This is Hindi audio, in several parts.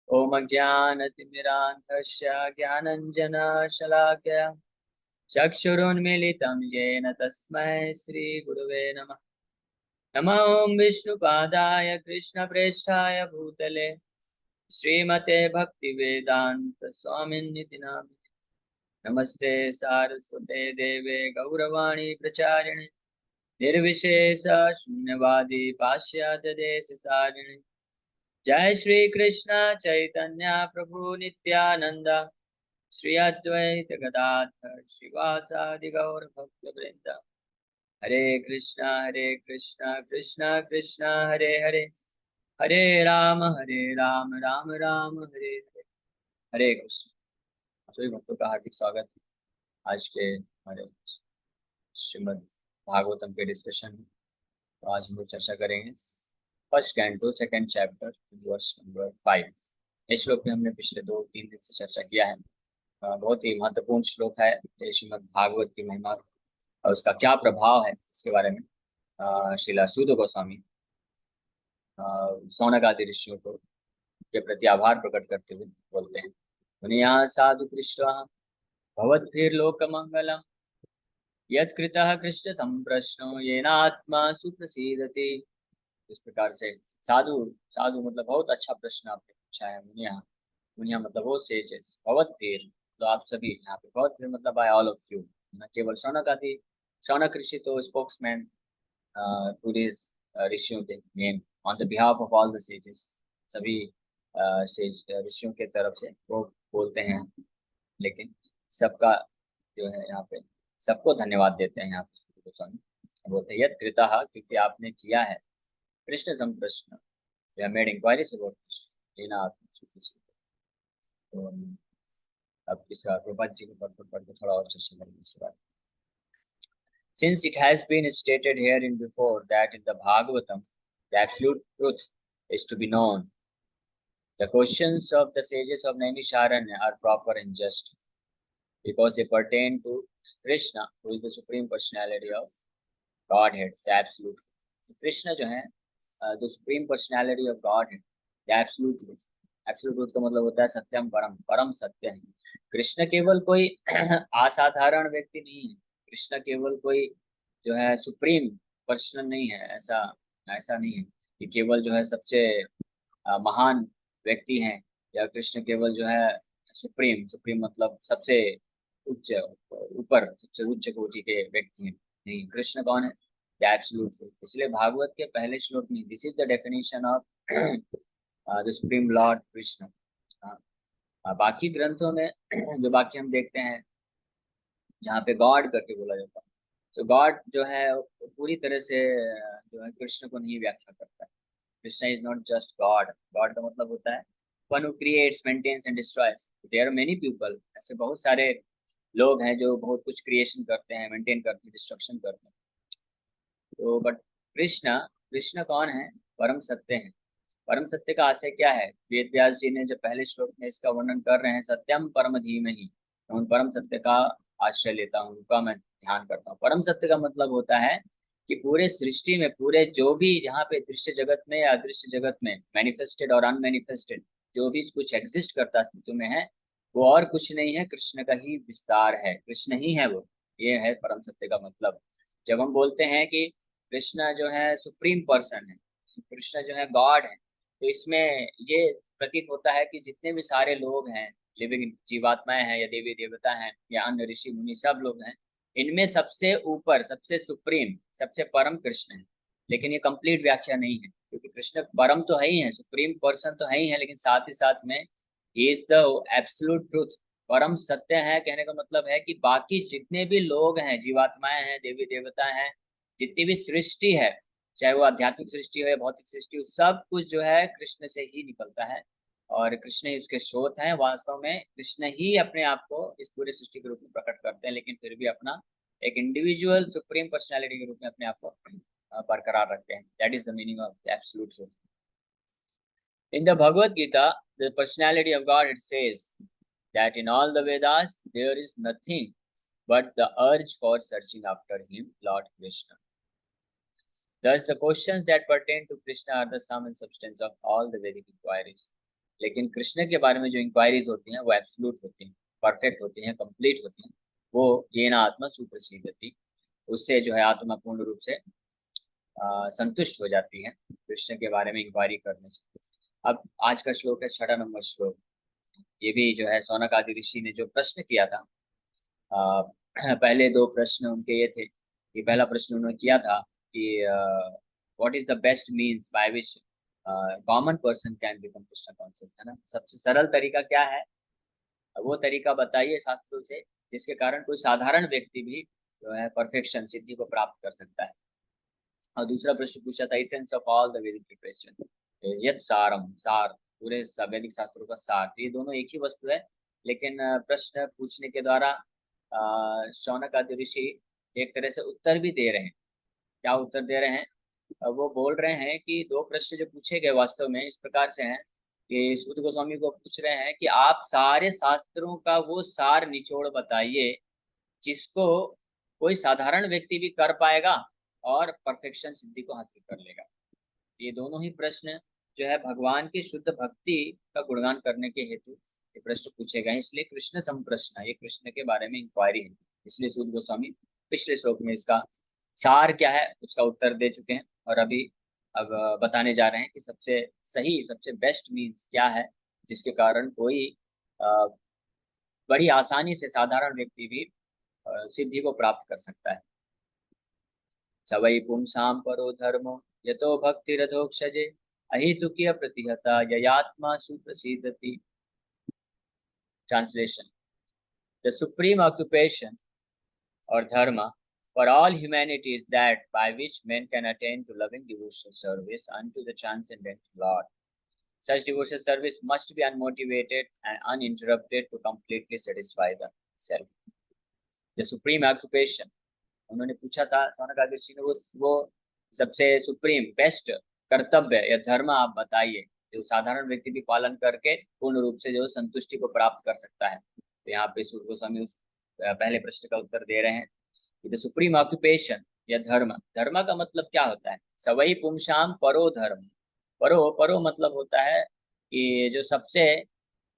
ओम अज्ञानतिमिरान्धस्य ज्ञानञ्जनशलाकया चक्षुरुन्मीलितं येन तस्मै श्रीगुरुवे नमः। नमः ॐ विष्णुपादाय कृष्णप्रेष्ठाय भूतले श्रीमते भक्तिवेदान्त स्वामिन्निति नामिने। नमस्ते सारस्वते देवे गौरवाणी प्रचारिणे निर्विशेष शून्यवादी पाश्चात्य देशतारिणे। जय श्री कृष्ण चैतन्य प्रभु नित्यानंद श्री अद्वैत गदाधर श्रीवासादि गौर भक्त वृंद। हरे कृष्णा कृष्णा कृष्णा हरे हरे, हरे राम राम राम हरे हरे। हरे कृष्ण। सभी भक्तों का हार्दिक स्वागत है आज के हमारे श्रीमद् भागवतम के डिस्कशन में। तो आज हम लोग चर्चा करेंगे first canto second chapter verse number 5। इस श्लोक में हमने पिछले 2-3 दिन से चर्चा किया है। बहुत ही महत्वपूर्ण श्लोक है ये श्रीमद् भागवत की महिमा और उसका क्या प्रभाव है इसके बारे में श्रीला सूत गोस्वामी सौनक आदि ऋषियों को के प्रति आभार प्रकट करते हुए बोलते हैं। मुनिया साधु पृष्ठा भवद्भिर्लोक मंगलम यत्कृतः कृष्ण संप्रश्नो येनात्मा सुप्रसीदति। इस प्रकार से साधु साधु मतलब बहुत अच्छा प्रश्न आपने पूछा है। मुनिया मुनिया मतलब वो सेजेस भवद्भिर तो आप सभी यहाँ पे भवद्भिर मतलब बाय ऑल ऑफ यू, न केवल शौनक आदि। शौनक ऋषि तो स्पोक्समैन टूडेज ऋषियों के main on the behalf of all the sages. सभी सेज ऋषियों के तरफ से वो बोलते हैं, लेकिन सबका जो है यहाँ पे सबको धन्यवाद देते हैं। यहाँ पे श्री गोस्वामी बोलते हैं यद कृतः क्योंकि आपने किया है कृष्ण संप्रश्न, we have made inquiries about Krishna in आत्म सुखी। तो अब इस प्रभुपाद जी को पढ़ के थोड़ा और चर्चा करेंगे इसके बारे में। Since it has been stated herein before that in the Bhagavatam the absolute truth is to be known, the questions of the sages of Naimisharanya are proper and just because they pertain to Krishna, who is the Supreme Personality of Godhead, the Absolute Truth. Krishna जो है the Supreme Personality of Godhead, the Absolute Truth. Absolute Truth का मतलब होता है सत्यम परम, परम सत्य है। कृष्ण केवल कोई असाधारण व्यक्ति नहीं है। कृष्ण केवल कोई जो है सुप्रीम पर्सन नहीं है। ऐसा ऐसा नहीं है कि केवल जो है सबसे महान व्यक्ति हैं, या कृष्ण केवल जो है सुप्रीम सुप्रीम मतलब सबसे उच्च ऊपर सबसे उच्च कोटि के व्यक्ति हैं। नहीं, कृष्ण कौन है? The absolute truth. इसलिए भागवत के पहले श्लोक में this is the definition of the supreme Lord Krishna. बाकी ग्रंथों में जो बाकी हम देखते हैं जहाँ पे गॉड करके बोला जाता है, तो गॉड जो है वो पूरी तरह से जो है कृष्ण को नहीं व्याख्या करता है। Krishna is not just God. God का मतलब होता है one who creates maintains and destroys. There are many people, ऐसे बहुत सारे लोग हैं जो बहुत कुछ क्रिएशन करते हैं, मेंटेन करते हैं, डिस्ट्रक्शन करते हैं। तो बट कृष्ण कृष्ण कौन है? परम सत्य है। परम सत्य का आशय क्या है? वेद व्यास जी ने जो पहले श्लोक में इसका वर्णन कर रहे हैं, सत्यम परम धीमहि, मैं उन परम सत्य का आश्रय लेता हूँ, उनका मैं ध्यान करता हूँ। परम सत्य का मतलब होता है कि पूरे सृष्टि में, पूरे जो भी जहाँ पे दृश्य जगत में या अदृश्य जगत में, मैनिफेस्टेड और अनमैनिफेस्टेड जो भी कुछ एग्जिस्ट करता अस्तित्व में है, वो और कुछ नहीं है, कृष्ण का ही विस्तार है, कृष्ण ही है वो। ये है परम सत्य का मतलब। जब हम बोलते हैं कि कृष्ण जो है सुप्रीम पर्सन है, कृष्ण जो है गॉड है, तो इसमें ये प्रतीत होता है कि जितने भी सारे लोग हैं, लिविंग जीवात्माएं हैं या देवी देवता हैं या अन्य ऋषि मुनि, सब लोग हैं, इनमें सबसे ऊपर, सबसे सुप्रीम, सबसे परम कृष्ण है। लेकिन ये कंप्लीट व्याख्या नहीं है, क्योंकि कृष्ण परम तो है ही है, सुप्रीम पर्सन तो है ही है, लेकिन साथ ही साथ में he is the absolute truth. परम सत्य है कहने का मतलब है कि बाकी जितने भी लोग हैं, जीवात्माएं हैं, देवी देवता हैं, जितनी भी सृष्टि है, चाहे वो आध्यात्मिक सृष्टि हो या भौतिक सृष्टि हो, सब कुछ जो है कृष्ण से ही निकलता है और कृष्ण ही उसके स्रोत हैं। वास्तव में कृष्ण ही अपने आप को इस पूरे सृष्टि के रूप में प्रकट करते हैं, लेकिन फिर भी अपना एक इंडिविजुअल सुप्रीम पर्सनालिटी के रूप में अपने आप को बरकरार रखते हैं। That is the meaning of the absolute truth. In the Bhagavad Gita the personality of God it says that in all the Vedas there is nothing but the urge for searching after him, Lord Krishna. Thus, the questions that pertain to Krishna are the sum and substance of all the Vedic inquiries. लेकिन कृष्ण के बारे में जो इंक्वायरीज होती हैं वो एब्सोल्यूट होती हैं, परफेक्ट होती हैं, कंप्लीट होती हैं। वो येन आत्मा सुप्रसिद्धति, उससे जो है आत्मा पूर्ण रूप से संतुष्ट हो जाती है कृष्ण के बारे में इंक्वायरी करने से। अब आज का श्लोक है 6 नंबर श्लोक। ये भी जो है सौनक आदि ऋषि ने जो प्रश्न किया था, अ, पहले 2 प्रश्न उनके ये थे कि पहला प्रश्न उन्होंने किया था कि what is the best means by which common person can become Krishna conscious, है ना, सबसे सरल तरीका क्या है, वो तरीका बताइए शास्त्रों से जिसके कारण कोई साधारण व्यक्ति भी जो है परफेक्शन सिद्धि को प्राप्त कर सकता है। और दूसरा प्रश्न पूछा था एसेंस ऑफ ऑल द वैदिक प्रिपरेशन, यत सारम, सार, पूरे वैदिक शास्त्रों का सार। तो ये दोनों एक ही वस्तु है, लेकिन प्रश्न पूछने के द्वारा शौनक आदि ऋषि एक तरह से उत्तर भी दे रहे हैं। क्या उत्तर दे रहे हैं? वो बोल रहे हैं कि 2 प्रश्न जो पूछे गए वास्तव में इस प्रकार से हैं कि सूत गोस्वामी को पूछ रहे हैं कि आप सारे शास्त्रों का वो सार निचोड़ बताइए जिसको कोई साधारण व्यक्ति भी कर पाएगा और परफेक्शन सिद्धि को हासिल कर लेगा। ये दोनों ही प्रश्न जो है भगवान की शुद्ध भक्ति का गुणगान करने के हेतु ये प्रश्न पूछे गए, इसलिए कृष्ण संप्रश्न, ये कृष्ण के बारे में इंक्वायरी है। इसलिए सूत गोस्वामी पिछले श्लोक में इसका सार क्या है उसका उत्तर दे चुके हैं, और अभी अब बताने जा रहे हैं कि सबसे सही, सबसे बेस्ट मीन्स क्या है जिसके कारण कोई अ, बड़ी आसानी से साधारण व्यक्ति भी सिद्धि को प्राप्त कर सकता है। स वै पुंसां परो धर्मो यतो भक्तिरधोक्षजे अहेतुकीय प्रतिहता ययात्मा सुप्रसिद्धति। Translation: the supreme occupation or dharma for all humanity is that by which men can attain to loving devotional service unto the transcendent Lord. Such devotional service must be unmotivated and uninterrupted to completely satisfy the self. The supreme occupation, उन्होंने पूछा था सौनक आदि ऋषि ने, वो सबसे सुप्रीम बेस्ट कर्तव्य या धर्म आप बताइए जो साधारण व्यक्ति भी पालन करके पूर्ण रूप से जो संतुष्टि को प्राप्त कर सकता है। तो यहाँ पे सूत गोस्वामी उस पहले प्रश्न का उत्तर दे रहे हैं। द सुप्रीम ऑक्यूपेशन या धर्म, धर्म का मतलब क्या होता है? सवई पुंसाम परो धर्म। परो, परो मतलब होता है कि जो सबसे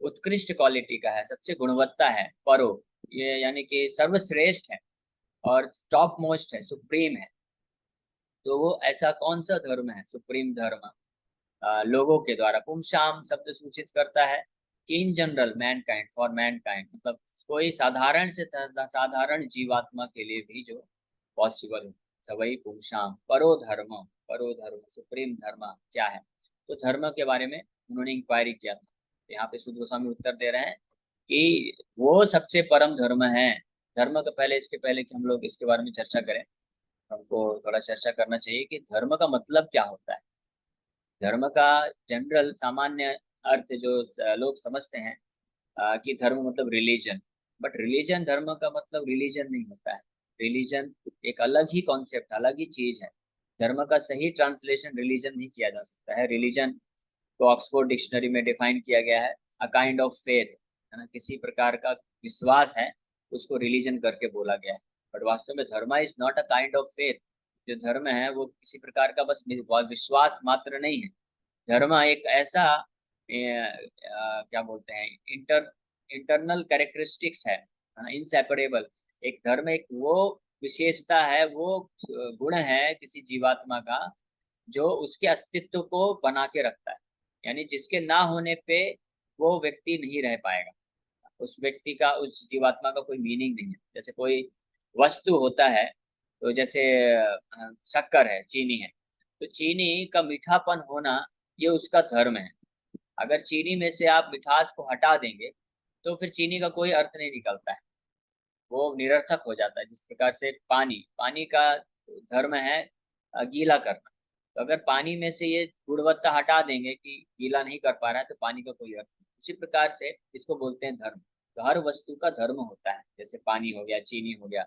उत्कृष्ट क्वालिटी का है, सबसे गुणवत्ता है, परो, ये यानी कि सर्वश्रेष्ठ है और टॉप मोस्ट है, सुप्रीम है। तो वो ऐसा कौन सा धर्म है सुप्रीम धर्म? लोगों के द्वारा, पुंसाम शब्द सूचित करता है कि in general Mankind, for Mankind, मतलब कोई साधारण से साधारण जीवात्मा के लिए भी जो पॉसिबल हो। सवई पुंसाम परो धर्म, परो धर्म, सुप्रीम धर्म क्या है? तो धर्म के बारे में उन्होंने इंक्वायरी किया था। तो यहाँ पे सुध गोस्वामी उत्तर दे रहे हैं कि वो सबसे परम धर्म है। धर्म का पहले, इसके पहले कि हम लोग इसके बारे में चर्चा करें, हमको थोड़ा चर्चा करना चाहिए कि धर्म का मतलब क्या होता है। धर्म का जनरल सामान्य अर्थ जो लोग समझते हैं कि धर्म मतलब रिलीजन, बट रिलीजन, धर्म का मतलब रिलीजन नहीं होता है। रिलीजन एक अलग ही कॉन्सेप्ट, अलग ही चीज है। धर्म का सही ट्रांसलेशन रिलीजन नहीं किया जा सकता है। रिलीजन को ऑक्सफोर्ड डिक्शनरी में डिफाइन किया गया है अ काइंड ऑफ फेथ, है ना, किसी प्रकार का विश्वास है, उसको रिलीजन करके बोला गया है। बट वास्तव में धर्म is not a kind of faith. जो धर्म है वो किसी प्रकार का बस विश्वास मात्र नहीं है। धर्म एक ऐसा क्या बोलते हैं, इंटरनल कैरेक्टरिस्टिक्स है, इनसेपरेबल। एक धर्म एक वो विशेषता है, वो गुण है किसी जीवात्मा का जो उसके अस्तित्व को बना के रखता है, यानी जिसके ना होने पे वो व्यक्ति नहीं रह पाएगा। उस व्यक्ति का, उस जीवात्मा का कोई मीनिंग नहीं है। जैसे कोई वस्तु होता है, तो जैसे शक्कर है, चीनी है, तो चीनी का मीठापन होना ये उसका धर्म है। अगर चीनी में से आप मिठास को हटा देंगे तो फिर चीनी का कोई अर्थ नहीं निकलता है, वो निरर्थक हो जाता है। जिस प्रकार से पानी, पानी का धर्म है गीला करना। तो अगर पानी में से ये गुणवत्ता हटा देंगे कि गीला नहीं कर पा रहा है तो पानी का कोई अर्थ नहीं। उसी प्रकार से इसको बोलते हैं धर्म। तो हर वस्तु का धर्म होता है, जैसे पानी हो गया, चीनी हो गया,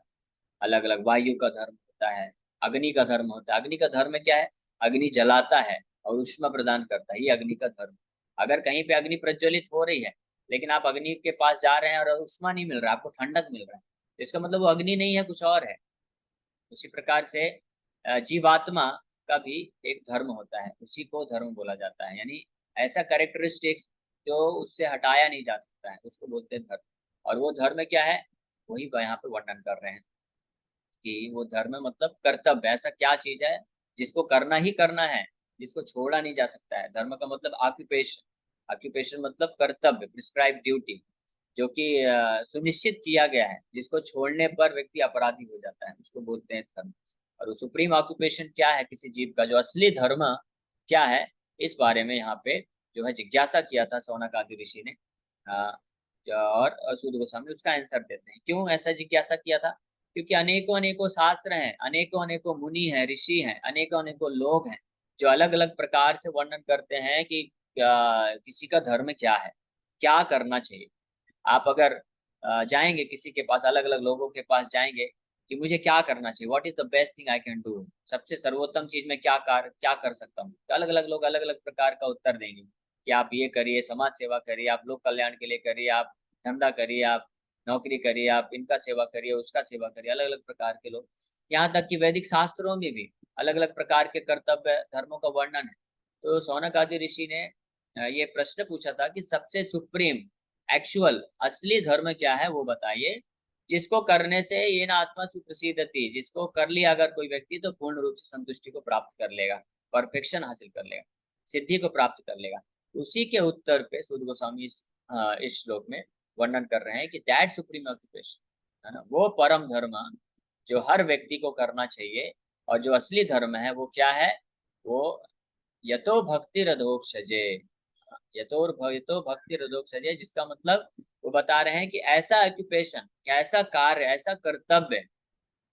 अलग अलग वायु का धर्म होता है, अग्नि का धर्म होता है। अग्नि का धर्म क्या है? अग्नि जलाता है और ऊष्मा प्रदान करता है, ये अग्नि का धर्म। अगर कहीं पे अग्नि प्रज्वलित हो रही है लेकिन आप अग्नि के पास जा रहे हैं और ऊष्मा नहीं मिल रहा, आपको ठंडक मिल रहा है, तो इसका मतलब वो अग्नि नहीं है, कुछ और है। उसी प्रकार से जीवात्मा का भी एक धर्म होता है, उसी को धर्म बोला जाता है। यानी ऐसा कैरेक्टरिस्टिक्स जो उससे हटाया नहीं जा सकता है, उसको बोलते हैं धर्म। और वो धर्म क्या है, वही यहाँ पे वर्णन कर रहे हैं कि वो धर्म मतलब कर्तव्य, ऐसा क्या चीज है जिसको करना ही करना है, जिसको छोड़ा नहीं जा सकता है। धर्म का मतलब ऑक्यूपेशन, ऑक्यूपेशन मतलब कर्तव्य, प्रिस्क्राइब ड्यूटी, जो कि सुनिश्चित किया गया है, जिसको छोड़ने पर व्यक्ति अपराधी हो जाता है, उसको बोलते हैं धर्म। और वो सुप्रीम ऑक्यूपेशन क्या है किसी जीव का, जो असली धर्म क्या है, इस बारे में यहाँ पे जो है जिज्ञासा किया था सौनक आदि ऋषि ने। और सूत गोस्वामी उसका आंसर देते हैं। क्यों ऐसा जिज्ञासा किया था? क्योंकि अनेकों अनेकों शास्त्र हैं, अनेकों अनेकों मुनि हैं, ऋषि हैं, अनेकों अनेकों लोग हैं, जो अलग अलग प्रकार से वर्णन करते हैं कि किसी का धर्म क्या है, क्या करना चाहिए। आप अगर जाएंगे किसी के पास, अलग अलग लोगों के पास जाएंगे कि मुझे क्या करना चाहिए, what is the best thing I can do, सबसे सर्वोत्तम चीज मैं क्या कर सकता हूँ, तो अलग अलग लोग अलग अलग प्रकार का उत्तर देंगे कि आप ये करिए, समाज सेवा करिए, आप लोक कल्याण के लिए करिए, आप धंधा करिए, आप नौकरी करिए, आप इनका सेवा करिए, उसका सेवा करिए, अलग अलग प्रकार के लोग। यहाँ तक कि वैदिक शास्त्रों में भी अलग अलग प्रकार के कर्तव्य धर्मों का वर्णन है। तो सौनक आदि ऋषि ने ये प्रश्न पूछा था कि सबसे सुप्रीम एक्चुअल असली धर्म क्या है, वो बताइए, जिसको करने से ये ना आत्मा सुप्रसिद्धति, जिसको कर लिया अगर कोई व्यक्ति तो पूर्ण रूप से संतुष्टि को प्राप्त कर लेगा, परफेक्शन हासिल कर लेगा, सिद्धि को प्राप्त कर लेगा। उसी के उत्तर पे सूत गोस्वामी इस श्लोक में वर्णन कर रहे हैं कि दैट सुप्रीम ऑक्यूपेशन है ना, वो परम धर्म जो हर व्यक्ति को करना चाहिए। और जो असली धर्म है वो क्या है, वो यतो भक्ति रधोक्षजे, यतो भक्ति रधोक्षजे, जिसका मतलब वो बता रहे हैं कि ऐसा ऑक्यूपेशन, ऐसा कार्य, ऐसा कर्तव्य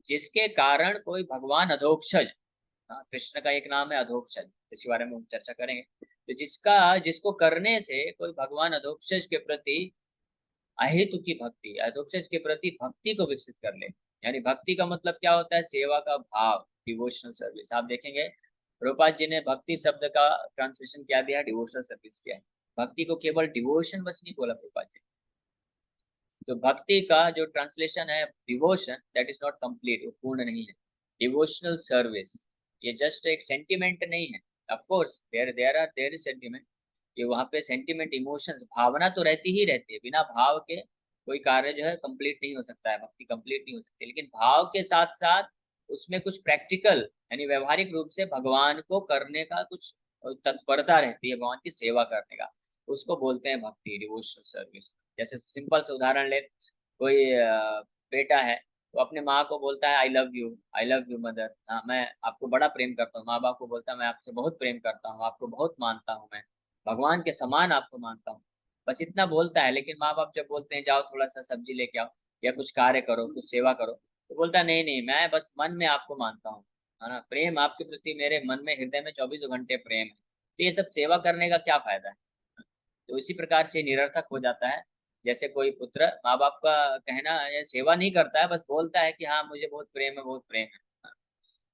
जिसके कारण कोई भगवान अधोक्षज, कृष्ण का एक नाम है अधोक्षज, इसके बारे में हम चर्चा करेंगे। तो जिसको करने से कोई भगवान अधोक्षज के प्रति अहेतु की भक्ति, अधोक्षज के प्रति भक्ति को विकसित कर ले। यानी भक्ति का मतलब क्या होता है, सेवा का भाव, डिवोशनल सर्विस। आप देखेंगे प्रभुपाद जी ने भक्ति शब्द का ट्रांसलेशन क्या दिया, डिवोशनल सर्विस किया है। भक्ति को केवल डिवोशन बस नहीं बोला प्रभुपाद जी। तो भक्ति का जो ट्रांसलेशन है devotion, that is not complete, वो पूर्ण नहीं है। डिवोशनल सर्विस ये जस्ट एक सेंटिमेंट नहीं है। Of course there is sentiment, ये वहाँ पे सेंटिमेंट, इमोशंस, भावना तो रहती ही रहती है। बिना भाव के कोई कार्य जो है कंप्लीट नहीं हो सकता है, भक्ति कंप्लीट नहीं हो सकती। लेकिन भाव के साथ साथ उसमें कुछ प्रैक्टिकल यानी व्यवहारिक रूप से भगवान को करने का कुछ तत्परता रहती है, भगवान की सेवा करने का, उसको बोलते हैं भक्ति, डिवोशनल सर्विस। जैसे सिंपल से उदाहरण ले, कोई बेटा है, वो अपने माँ को बोलता है आई लव यू मदर, हाँ मैं आपको बड़ा प्रेम करता हूँ। माँ बाप को बोलता है मैं आपसे बहुत प्रेम करता हूँ, आपको बहुत मानता हूँ, मैं भगवान के समान आपको मानता हूँ। बस इतना बोलता है। लेकिन माँ बाप जब बोलते हैं जाओ थोड़ा सा सब्जी लेके आओ या कुछ कार्य करो, कुछ सेवा करो, तो बोलता है नहीं नहीं, मैं बस मन में आपको मानता हूँ, है ना, प्रेम आपके प्रति मेरे मन में, हृदय में 24 घंटे प्रेम है। तो ये सब सेवा करने का क्या फायदा है? तो इसी प्रकार से निरर्थक हो जाता है। जैसे कोई पुत्र माँ बाप का कहना या सेवा नहीं करता है, बस बोलता है कि हाँ मुझे बहुत प्रेम है, बहुत प्रेम है,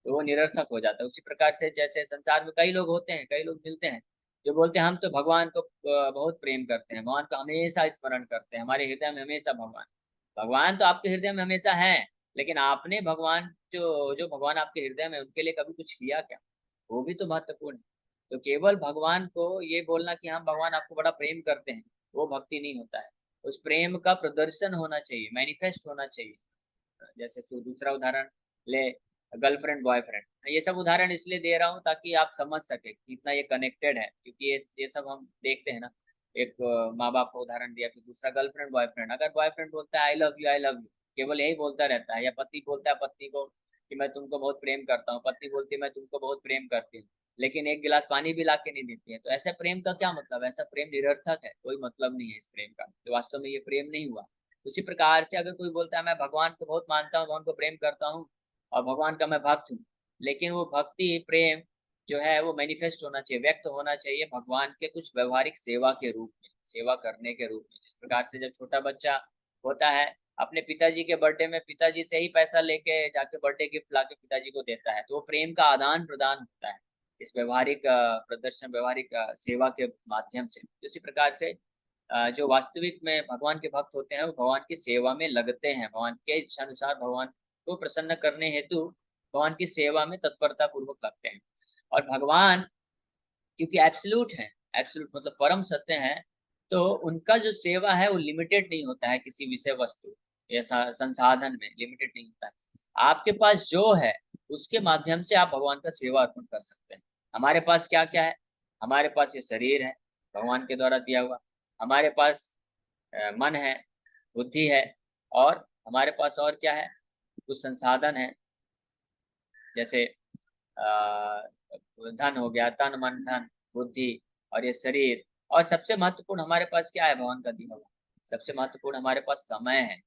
तो वो निरर्थक हो जाता है। उसी प्रकार से जैसे संसार में कई लोग होते हैं, कई लोग मिलते हैं जो बोलते हैं हम तो भगवान को बहुत प्रेम करते हैं, भगवान को हमेशा स्मरण करते हैं, हमारे हृदय में हमेशा भगवान। भगवान तो आपके हृदय में हमेशा है, लेकिन आपने भगवान जो जो भगवान आपके हृदय में उनके लिए कभी कुछ किया क्या? वो भी तो महत्वपूर्ण है। तो केवल भगवान को ये बोलना कि हम भगवान आपको बड़ा प्रेम करते हैं, वो भक्ति नहीं होता है। उस प्रेम का प्रदर्शन होना चाहिए, मैनिफेस्ट होना चाहिए। जैसे दूसरा उदाहरण ले, गर्लफ्रेंड बॉयफ्रेंड, ये सब उदाहरण इसलिए दे रहा हूँ ताकि आप समझ सके कि कितना ये कनेक्टेड है। क्योंकि ये सब हम देखते हैं ना, एक माँ बाप का उदाहरण दिया, फिर दूसरा गर्लफ्रेंड बॉयफ्रेंड। अगर बॉयफ्रेंड बोलता है आई लव यू, केवल यही बोलता रहता है, या पति बोलता है पत्नी को कि मैं तुमको बहुत प्रेम करता हूँ, पत्नी बोलती है मैं तुमको बहुत प्रेम करती हूँ, लेकिन एक गिलास पानी भी ला के नहीं देती है, तो ऐसे प्रेम का क्या मतलब? ऐसा प्रेम निरर्थक है, कोई मतलब नहीं है इस प्रेम का, तो वास्तव में ये प्रेम नहीं हुआ। उसी प्रकार से अगर कोई बोलता है मैं भगवान को बहुत मानता हूँ, भगवान को प्रेम करता हूँ और भगवान का मैं भक्त हूँ, लेकिन वो भक्ति प्रेम जो है वो मैनिफेस्ट होना चाहिए, व्यक्त होना चाहिए भगवान के कुछ व्यवहारिक सेवा के रूप में, सेवा करने के रूप में। जिस प्रकार से जब छोटा बच्चा होता है, अपने पिताजी के बर्थडे में पिताजी से ही पैसा लेके जाके बर्थडे गिफ्ट ला के पिताजी को देता है, तो वो प्रेम का आदान प्रदान होता है इस व्यवहारिक प्रदर्शन, व्यवहारिक सेवा के माध्यम से। इसी प्रकार से जो वास्तविक में भगवान के भक्त होते हैं वो भगवान की सेवा में लगते हैं, भगवान के इच्छा अनुसार भगवान को प्रसन्न करने हेतु भगवान की सेवा में तत्परता पूर्वक लगते हैं। और भगवान क्योंकि एब्सोल्यूट है, एब्सोल्यूट मतलब परम सत्य है, तो उनका जो सेवा है वो लिमिटेड नहीं होता है, किसी विषय वस्तु या संसाधन में लिमिटेड नहीं होता है। आपके पास जो है उसके माध्यम से आप भगवान का सेवा अर्पण कर सकते हैं। हमारे पास क्या क्या है? हमारे पास ये शरीर है, भगवान के द्वारा दिया हुआ। हमारे पास मन है, बुद्धि है, और हमारे पास और क्या है? कुछ संसाधन है, जैसे धन हो गया, तन मन धन बुद्धि और ये शरीर। और सबसे महत्वपूर्ण हमारे पास क्या है भगवान का दिया हुआ? सबसे महत्वपूर्ण हमारे पास समय है।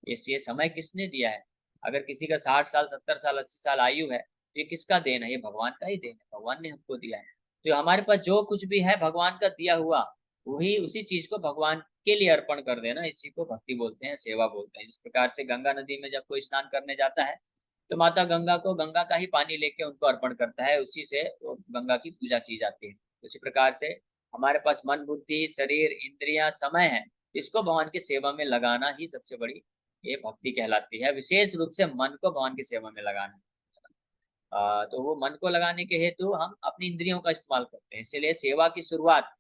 ये समय किसने दिया है? अगर किसी का 60 साल 70 साल 80 साल आयु है तो ये किसका देन है? ये भगवान का ही देन है, भगवान ने हमको दिया है। तो हमारे पास जो कुछ भी है भगवान का दिया हुआ, वही उसी चीज को भगवान के लिए अर्पण कर देना, इसी को भक्ति बोलते हैं, सेवा बोलते हैं। जिस प्रकार से गंगा नदी में जब कोई स्नान करने जाता है तो माता गंगा को गंगा का ही पानी लेके उनको अर्पण करता है, उसी से वो गंगा की पूजा की जाती है। उसी प्रकार से हमारे पास मन बुद्धि शरीर इंद्रियां समय है, इसको भगवान की सेवा में लगाना ही सबसे बड़ी ये भक्ति कहलाती है। विशेष रूप से मन को भगवान की सेवा में लगाना। तो वो मन को लगाने के हेतु हम अपनी इंद्रियों का इस्तेमाल करते हैं। इसलिए सेवा की शुरुआत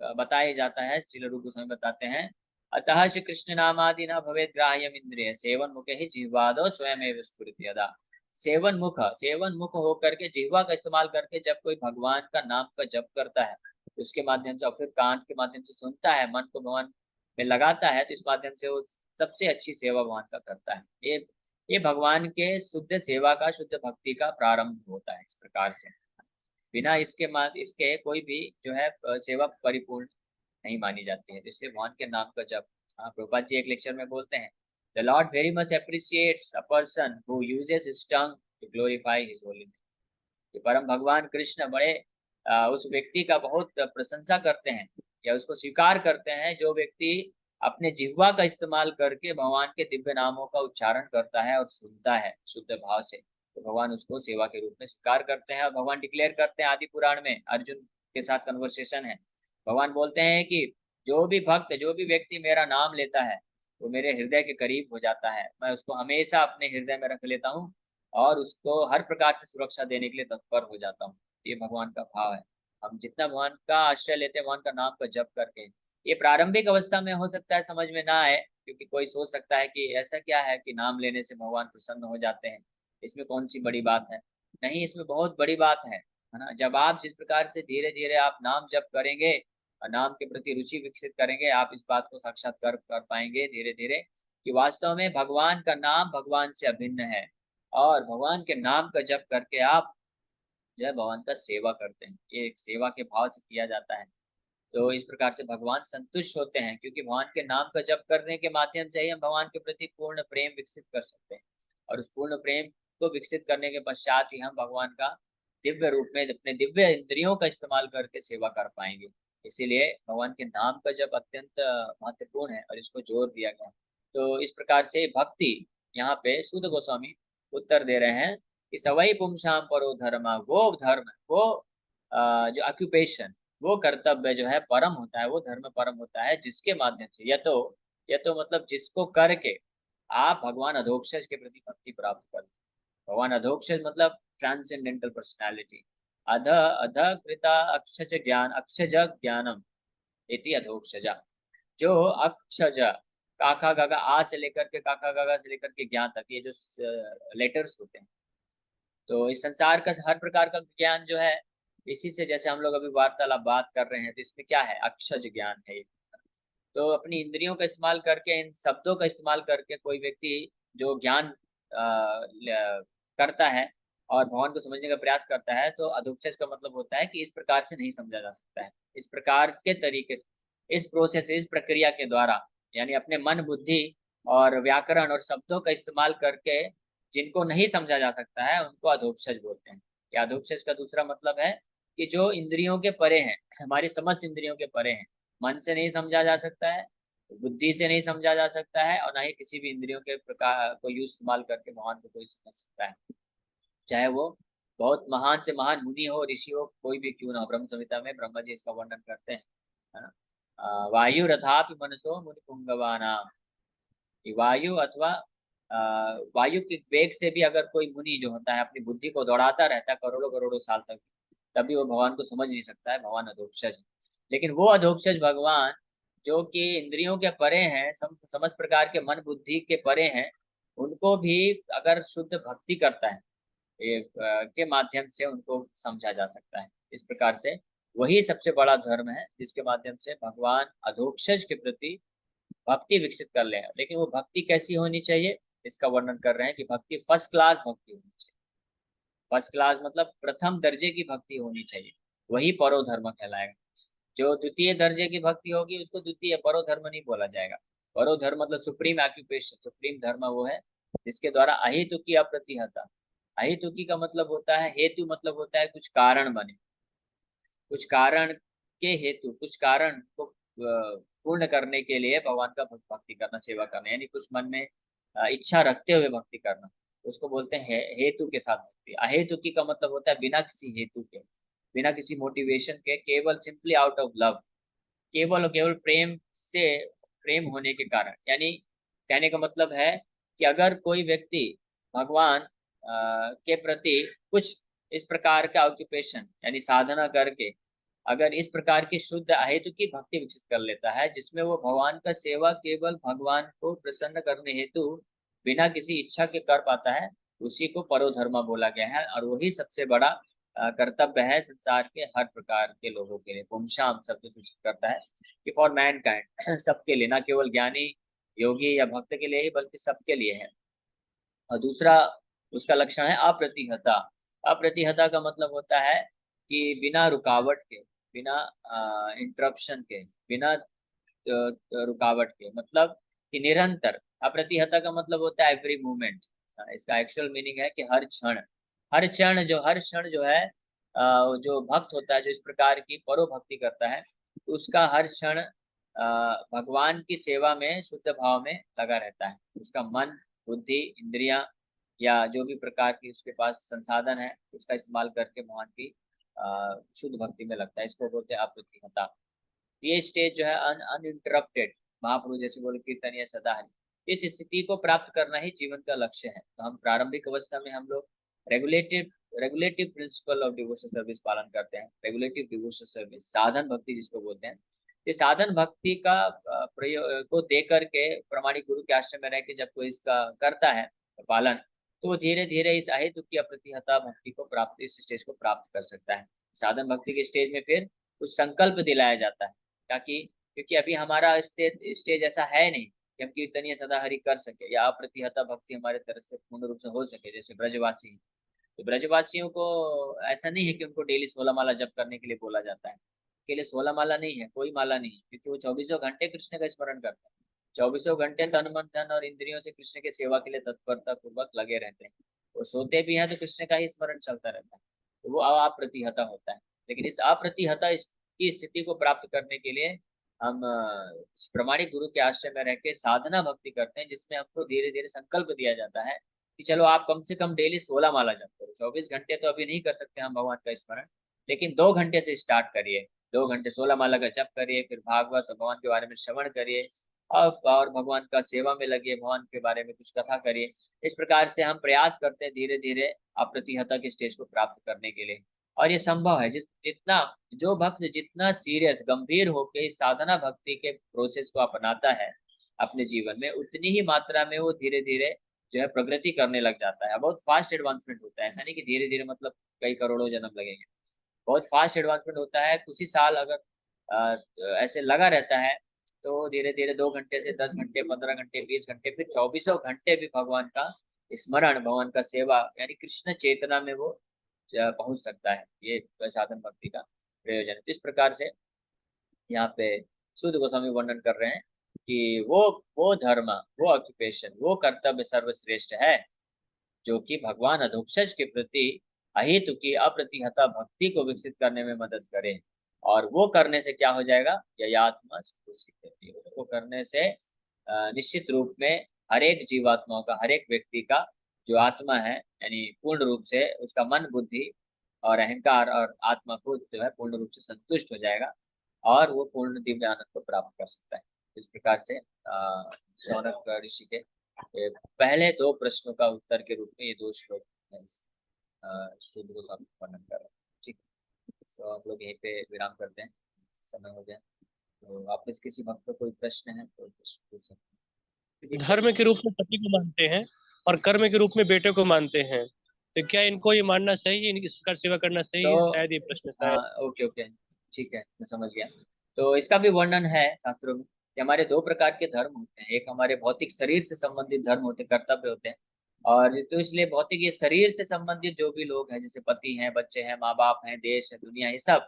बताया जाता है, श्रील रूप गोस्वामी बताते हैं, अतः श्री कृष्ण नामादि न भवेत ग्राह्यम इंद्रिय सेवन मुखे ही जिह्वादो स्वयं एव स्फुरति यदा। सेवन मुख होकर के जिह्वा का इस्तेमाल करके जब कोई भगवान का नाम का जप करता है, उसके माध्यम से और फिर कान के माध्यम से सुनता है, मन को भगवान में लगाता है, तो इस माध्यम से वो सबसे अच्छी सेवा भगवान का करता है। ये भगवान के शुद्ध सेवा का शुद्ध भक्ति का प्रारंभ होता है। इस प्रकार से बिना इसके कोई भी जो है सेवा परिपूर्ण नहीं मानी जाती है। इसलिए भगवान के नाम का जब प्रभुपाद जी एक लेक्चर में बोलते हैं, the Lord very much appreciates a person who uses his tongue to glorify his holy name. कि परम भगवान कृष्ण बड़े उस व्यक्ति का बहुत प्रशंसा करते हैं या उसको स्वीकार करते हैं जो व्यक्ति अपने जिह्वा का इस्तेमाल करके भगवान के दिव्य नामों का उच्चारण करता है और सुनता है शुद्ध भाव से। तो भगवान उसको सेवा के रूप में स्वीकार करते हैं। और भगवान डिक्लेयर करते हैं आदि पुराण में, अर्जुन के साथ कन्वर्सेशन है, भगवान बोलते हैं कि जो भी भक्त जो भी व्यक्ति मेरा नाम लेता है वो मेरे हृदय के करीब हो जाता है। मैं उसको हमेशा अपने हृदय में रख लेता हूँ और उसको हर प्रकार से सुरक्षा देने के लिए तत्पर हो जाता हूँ। ये भगवान का भाव है। हम जितना भगवान का आश्रय लेते हैं, भगवान का नाम का जप करके, ये प्रारंभिक अवस्था में हो सकता है समझ में ना आए, क्योंकि कोई सोच सकता है कि ऐसा क्या है कि नाम लेने से भगवान प्रसन्न हो जाते हैं, इसमें कौन सी बड़ी बात है। नहीं, इसमें बहुत बड़ी बात है ना। जब आप जिस प्रकार से धीरे धीरे आप नाम जप करेंगे और नाम के प्रति रुचि विकसित करेंगे, आप इस बात को साक्षात्कार कर पाएंगे धीरे धीरे कि वास्तव में भगवान का नाम भगवान से अभिन्न है। और भगवान के नाम का जप करके आप जो है भगवान का सेवा करते हैं, ये एक सेवा के भाव से किया जाता है। तो इस प्रकार से भगवान संतुष्ट होते हैं, क्योंकि भगवान के नाम का जप करने के माध्यम से ही हम भगवान के प्रति पूर्ण प्रेम विकसित कर सकते हैं। और उस पूर्ण प्रेम को विकसित करने के पश्चात ही हम भगवान का दिव्य रूप में अपने दिव्य इंद्रियों का इस्तेमाल करके सेवा कर पाएंगे। इसीलिए भगवान के नाम का जप अत्यंत महत्वपूर्ण है और इसको जोर दिया गया है। तो इस प्रकार से भक्ति यहाँ पे सूत गोस्वामी उत्तर दे रहे हैं कि सवई पुंसाम परो धर्म, वो धर्म, वो जो ऑक्यूपेशन, वो कर्तव्य जो है परम होता है, वो धर्म परम होता है जिसके माध्यम से यह तो मतलब जिसको करके आप भगवान अधोक्षज के प्रति भक्ति प्राप्त कर। भगवान अधोक्षज मतलब ट्रांसेंडेंटल पर्सनालिटी। अध अध कृता अक्षज ज्ञान अक्षज ज्ञानम इति अधोक्षजा। जो अक्षज, काका गागा आ से लेकर के काका गागा से लेकर के ज्ञान तक, ये जो लेटर्स होते हैं, तो इस संसार का हर प्रकार का ज्ञान जो है, इसी से जैसे हम लोग अभी वार्तालाप बात कर रहे हैं, तो इसमें क्या है? अक्षज ज्ञान है। तो अपनी इंद्रियों का इस्तेमाल करके, इन शब्दों का इस्तेमाल करके कोई व्यक्ति जो ज्ञान करता है और भगवान को समझने का प्रयास करता है, तो अधोक्षज का मतलब होता है कि इस प्रकार से नहीं समझा जा सकता है। इस प्रकार के तरीके से, इस प्रोसेस, इस प्रक्रिया के द्वारा, यानी अपने मन बुद्धि और व्याकरण और शब्दों का इस्तेमाल करके जिनको नहीं समझा जा सकता है, उनको अधोक्षज बोलते हैं। या अधोक्षज का दूसरा मतलब है कि जो इंद्रियों के परे हैं, हमारी समस्त इंद्रियों के परे हैं। मन से नहीं समझा जा सकता है, बुद्धि से नहीं समझा जा सकता है, और ना ही किसी भी इंद्रियों के प्रकार को यूज इस्तेमाल करके भगवान को कोई समझ सकता है, चाहे वो बहुत महान से महान मुनि हो, ऋषि हो, कोई भी क्यों ना हो। ब्रह्म संहिता में ब्रह्मा जी इसका वर्णन करते हैं, है ना। वायु रथापि मनसो मुनि पुंगवानाम। वायु अथवा वायु के वेग से भी अगर कोई मुनि जो होता है अपनी बुद्धि को दौड़ाता रहता है करोड़ों करोड़ों साल तक, तभी वो भगवान को समझ नहीं सकता है। भगवान अधोक्षज है। लेकिन वो अधोक्षज भगवान जो कि इंद्रियों के परे हैं, समस्त प्रकार के मन बुद्धि के परे हैं, उनको भी अगर शुद्ध भक्ति करता है के माध्यम से उनको समझा जा सकता है। इस प्रकार से वही सबसे बड़ा धर्म है जिसके माध्यम से भगवान अधोक्षज के प्रति भक्ति विकसित कर ले। लेकिन वो भक्ति कैसी होनी चाहिए, इसका वर्णन कर रहे हैं कि भक्ति फर्स्ट क्लास भक्ति होनी चाहिए। फर्स्ट क्लास मतलब प्रथम दर्जे की भक्ति होनी चाहिए, वही परो धर्म कहलाएगा। जो द्वितीय दर्जे की भक्ति होगी उसको द्वितीय परो धर्म नहीं बोला जाएगा। परो धर्म मतलब सुप्रीम ऑक्यूपेशन, सुप्रीम धर्म वो है जिसके द्वारा अहेतुकी अप्रतिहता। अहेतुकी का मतलब होता है, हेतु मतलब होता है कुछ कारण बने, कुछ कारण के हेतु, कुछ कारण को पूर्ण करने के लिए भगवान का भक्ति करना, सेवा करना, यानी कुछ मन में इच्छा रखते हुए भक्ति करना, उसको बोलते हैं हेतु के साथ भक्ति। अहेतुकी का मतलब होता है बिना किसी हेतु के, बिना किसी मोटिवेशन के, केवल सिंपली आउट ऑफ लव, केवल और केवल प्रेम से, प्रेम होने के कारण। यानी कहने का मतलब है कि अगर कोई व्यक्ति भगवान के प्रति कुछ इस प्रकार का ऑक्यूपेशन यानी साधना करके अगर इस प्रकार की शुद्ध अहेतु की भक्ति विकसित कर लेता है, जिसमें वो भगवान का सेवा केवल भगवान को प्रसन्न करने हेतु बिना किसी इच्छा के कर पाता है, उसी को परोधर्म बोला गया है। और वही सबसे बड़ा कर्तव्य है संसार के हर प्रकार के लोगों के लिए। पुंसाम शब्द सूचित करता है कि फॉर मैन काइंड, सबके लिए, ना केवल ज्ञानी योगी या भक्त के लिए ही बल्कि सबके लिए है। और दूसरा उसका लक्षण है अप्रतिहता। अप्रतिहता का मतलब होता है कि बिना रुकावट के, बिना इंटरप्शन के, बिना रुकावट के, मतलब कि निरंतर। अप्रतिहता का मतलब होता है एवरी मूवमेंट। इसका एक्चुअल मीनिंग है कि हर क्षण, हर क्षण जो है जो भक्त होता है, जो इस प्रकार की परोभक्ति करता है, उसका हर क्षण भगवान की सेवा में शुद्ध भाव में लगा रहता है। उसका मन बुद्धि इंद्रियां या जो भी प्रकार की उसके पास संसाधन है उसका इस्तेमाल करके भगवान की शुद्ध भक्ति में लगता है। इसको बोलते हैं अप्रतिहता। ये स्टेज जो है अनइंटरप्टेड, महाप्रभु जैसे बोले कीर्तन या सदाहरि, इस स्थिति को प्राप्त करना ही जीवन का लक्ष्य है। तो हम प्रारंभिक अवस्था में हम लोग regulative regulative principle of devotion service पालन करते हैं। रेगुलेटिव डिवोशन सर्विस, साधन भक्ति जिसको बोलते हैं। ये साधन भक्ति का प्रयोग को दे करके प्रामाणिक गुरु के आश्रम में रह के जब कोई इसका करता है पालन, तो धीरे धीरे इस अहेतु की अप्रतिहता भक्ति को प्राप्त, इस स्टेज को प्राप्त कर सकता है। साधन भक्ति के स्टेज में फिर कुछ संकल्प दिलाया जाता है, ताकि, क्योंकि अभी हमारा स्टेज ऐसा है नहीं कि हम कीर्तनीय सदाहरि कर सके या अप्रतिहता भक्ति हमारे तरफ से पूर्ण रूप से हो सके। जैसे ब्रजवासी, तो ब्रजवासियों को ऐसा नहीं है कि उनको डेली 16 माला जप करने के लिए बोला जाता है। के लिए 16 माला नहीं है, कोई माला नहीं है, क्योंकि वो 24 घंटे कृष्ण का स्मरण करते हैं। 24 घंटे तन मन धन और इंद्रियों से कृष्ण के सेवा के लिए तत्परता पूर्वक लगे रहते हैं। वो सोते भी हैं तो कृष्ण का ही स्मरण चलता रहता है, तो वो अप्रतिहता होता है। लेकिन इस अप्रतिहता की स्थिति को प्राप्त करने के लिए हम प्रमाणिक गुरु के आश्रय में रह के साधना भक्ति करते हैं, जिसमें हमको धीरे धीरे संकल्प दिया जाता है कि चलो आप कम से कम डेली 16 माला जप करो। 24 घंटे तो अभी नहीं कर सकते हम भगवान का स्मरण, लेकिन 2 घंटे से स्टार्ट करिए। 2 घंटे 16 माला का जप करिए, फिर भागवत और भगवान के बारे में श्रवण करिए, और भगवान का सेवा में लगिए, भगवान के बारे में कुछ कथा करिए। इस प्रकार से हम प्रयास करते हैं धीरे धीरे अप्रतिहता के स्टेज को प्राप्त करने के लिए। और ये संभव है, जितना जो भक्त जितना सीरियस गंभीर होकर इस साधना भक्ति के प्रोसेस को अपनाता है अपने जीवन में, उतनी ही मात्रा में वो धीरे धीरे जो है प्रगति करने लग जाता है। बहुत फास्ट एडवांसमेंट होता है, ऐसा नहीं कि धीरे धीरे मतलब कई करोड़ों जन्म लगेंगे। बहुत फास्ट एडवांसमेंट होता है। कुछ ही साल अगर ऐसे लगा रहता है तो धीरे धीरे 2 घंटे से 10 घंटे, 15 घंटे, 20 घंटे, फिर 24 घंटे भी भगवान का स्मरण, भगवान का सेवा यानी कृष्ण चेतना में वो पहुंच सकता है। ये साधन भक्ति का प्रयोजन है। तो इस प्रकार से यहाँ पे शुद्ध गोस्वामी वर्णन कर रहे हैं कि वो धर्म, वो ऑक्यूपेशन, वो कर्तव्य सर्वश्रेष्ठ है जो कि भगवान अधोक्षज के प्रति अहेतु की अप्रतिहता भक्ति को विकसित करने में मदद करे। और वो करने से क्या हो जाएगा, ययात्मा सुखी, उसको करने से निश्चित रूप में हर एक जीवात्माओं का, हर एक व्यक्ति का जो आत्मा है यानी पूर्ण रूप से उसका मन बुद्धि और अहंकार और आत्मा को जो है पूर्ण रूप से संतुष्ट हो जाएगा और वो पूर्ण दिव्य आनंद को प्राप्त कर सकता है। इस प्रकार से शौनक ऋषि के पहले 2 प्रश्नों का उत्तर के रूप में ये 2 श्लोक शुद्ध गोस्वामी वर्णन कर रहे हैं। ठीक, तो आप लोग यहीं पे विराम करते हैं, समय हो गया। तो आप में से किसी भक्त को कोई प्रश्न है तो प्रश्न पूछ सकते हैं। धर्म के रूप में पति को मानते हैं और कर्म के रूप में बेटे को मानते हैं, तो क्या इनको ये मानना सही है, इस प्रकार सेवा करना सही तो है? शायद ये प्रश्न शायद। हाँ, ओके ओके, ठीक है, मैं समझ गया। तो इसका भी वर्णन है शास्त्रों में कि हमारे दो प्रकार के धर्म होते हैं। एक हमारे भौतिक शरीर से संबंधित धर्म होते हैं, कर्तव्य होते हैं। और तो इसलिए भौतिक ये शरीर से संबंधित जो भी लोग हैं, जैसे पति हैं, बच्चे हैं, माँ बाप हैं, देश है, दुनिया, ये सब,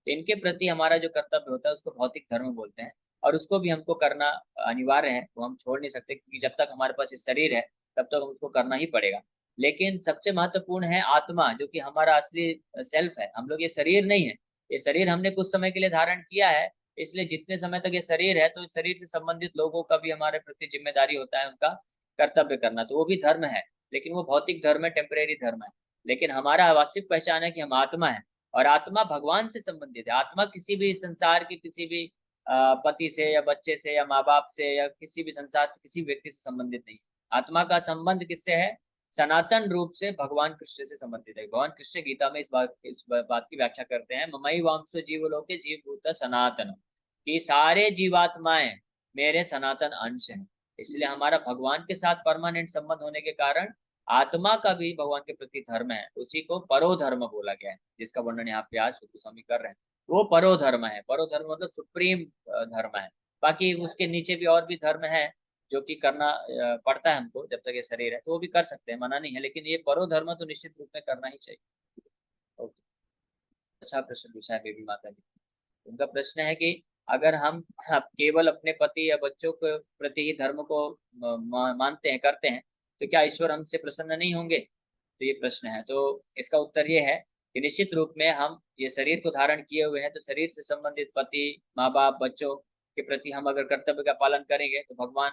तो इनके प्रति हमारा जो कर्तव्य होता है उसको भौतिक धर्म बोलते हैं। और उसको भी हमको करना अनिवार्य है, वो हम छोड़ नहीं सकते, क्योंकि जब तक हमारे पास ये शरीर है तब तक हम उसको करना ही पड़ेगा। लेकिन सबसे महत्वपूर्ण है आत्मा, जो कि हमारा असली सेल्फ है। हम लोग ये शरीर नहीं है, ये शरीर हमने कुछ समय के लिए धारण किया है। इसलिए जितने समय तक ये शरीर है, तो इस शरीर से संबंधित लोगों का भी हमारे प्रति जिम्मेदारी होता है उनका कर्तव्य करना, तो वो भी धर्म है। लेकिन वो भौतिक धर्म है, टेम्परेरी धर्म है। लेकिन हमारा वास्तविक पहचान है कि हम आत्मा है, और आत्मा भगवान से संबंधित है। आत्मा किसी भी संसार के किसी भी पति से या बच्चे से या माँ बाप से या किसी भी संसार से किसी व्यक्ति से संबंधित नहीं। आत्मा का संबंध किससे है? सनातन रूप से भगवान कृष्ण से संबंधित है। भगवान कृष्ण गीता में इस बात की व्याख्या करते हैं, ममई वांसो जीवलोके जीवभूत सनातन, कि सारे जीवात्माएं मेरे सनातन अंश हैं। इसलिए हमारा भगवान के साथ परमानेंट संबंध होने के कारण आत्मा का भी भगवान के प्रति धर्म है। उसी को परो धर्म बोला गया है, जिसका वर्णन यहाँ पे आज सुखु स्वामी कर रहे हैं। वो परो धर्म है। परो धर्म मतलब सुप्रीम धर्म है। बाकी उसके नीचे भी और भी धर्म है जो कि करना पड़ता है हमको। जब तक ये शरीर है तो वो भी कर सकते हैं, मना नहीं है, लेकिन ये परो धर्म तो निश्चित रूप में करना ही चाहिए। ओके। अच्छा प्रश्न पूछा है बेबी माता जी। उनका प्रश्न है कि अगर हम केवल अपने पति या बच्चों के प्रति ही धर्म को मानते हैं, करते हैं, तो क्या ईश्वर हमसे प्रसन्न नहीं होंगे? तो ये प्रश्न है। तो इसका उत्तर ये है कि निश्चित रूप में हम ये शरीर को धारण किए हुए हैं, तो शरीर से संबंधित पति, माँ बाप, बच्चों के प्रति हम अगर कर्तव्य का पालन करेंगे तो भगवान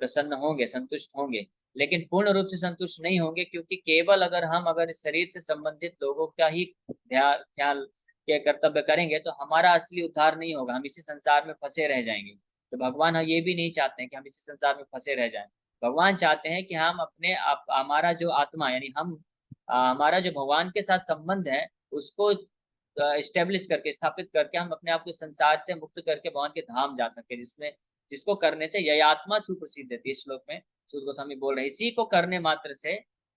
प्रसन्न होंगे, संतुष्ट होंगे। लेकिन पूर्ण रूप से संतुष्ट नहीं होंगे, क्योंकि केवल अगर हम अगर इस शरीर से संबंधित लोगों का ही ध्यान ख्याल के कर्तव्य करेंगे तो हमारा असली उद्धार नहीं होगा, हम इसी संसार में फंसे रह जाएंगे। तो भगवान ये भी नहीं चाहते हैं कि हम इसी संसार में फंसे रह जाएं। भगवान चाहते हैं कि हम अपने आप, हमारा जो आत्मा यानी हम, हमारा जो भगवान के साथ संबंध है उसको स्टेब्लिश करके, स्थापित करके हम अपने आप को संसार से मुक्त करके भगवान के धाम जा सके, जिसमें जिसको करने से यह आत्मा सुप्रसिद्ध है। इस श्लोक में सूत गोस्वामी बोल रहे हैं, इसी को करने मात्र से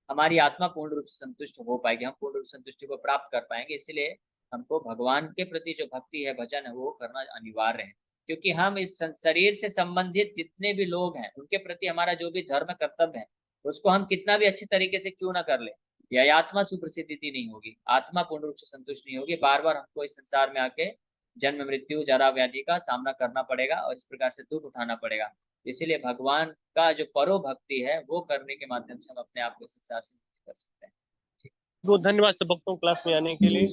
हमारी आत्मा पूर्ण रूप से संतुष्ट हो पाएगी, हम पूर्ण रूप से संतुष्टि को प्राप्त कर पाएंगे। इसलिए हमको भगवान के प्रति जो भक्ति है, भजन है, वो करना अनिवार्य है। क्योंकि हम इस शरीर से संबंधित जितने भी लोग हैं उनके प्रति हमारा जो भी धर्म कर्तव्य है, उसको हम कितना भी अच्छे तरीके से क्यों ना कर ले, यह आत्मा सुप्रसिद्धि नहीं होगी, आत्मा पूर्ण रूप से संतुष्ट नहीं होगी। बार बार हमको इस संसार में आके जन्म, मृत्यु, जरा, व्याधि का सामना करना पड़ेगा और इस प्रकार से दुख उठाना पड़ेगा। इसीलिए भगवान का जो परो भक्ति है वो करने के माध्यम से हम अपने आप को संसार से मुक्त कर सकते हैं। बहुत धन्यवाद सब भक्तों क्लास में आने के लिए।